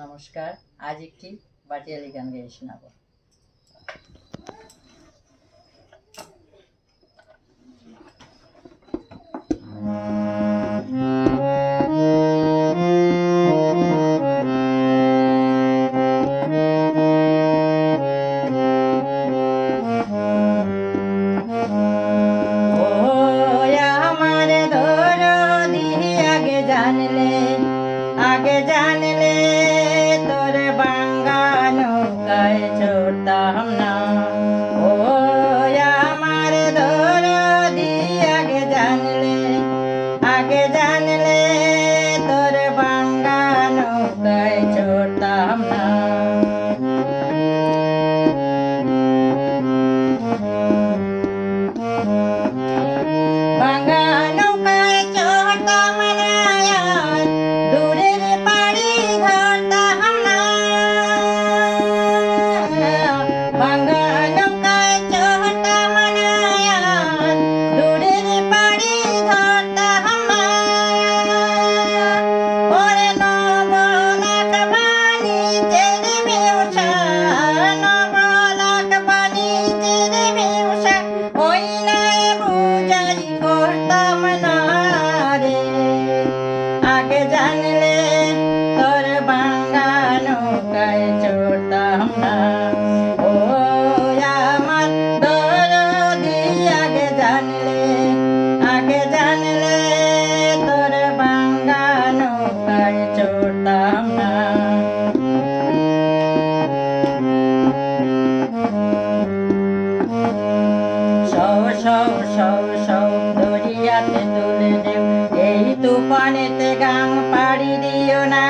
নমস্কার, আজ একটি বাটিয়ালি গান গেয়ে শোনাবো। आगे जानले तोर बांगानो काय छोड़ताम ना ओ या मारे दोरो दी आगे जानले तोर बांगानो काय छोड़ताम ना बांगानो काय छोड़ताम ना यार दूरे आगे जानले तोर बांगानो काय छोड़ताम ना ओ या मार दोरो दी आगे जानले तोर बांगानो काय छोड़ताम ना सौ दरियाते तुले देव এই তুফানেতে গাং পাড়ি দিও না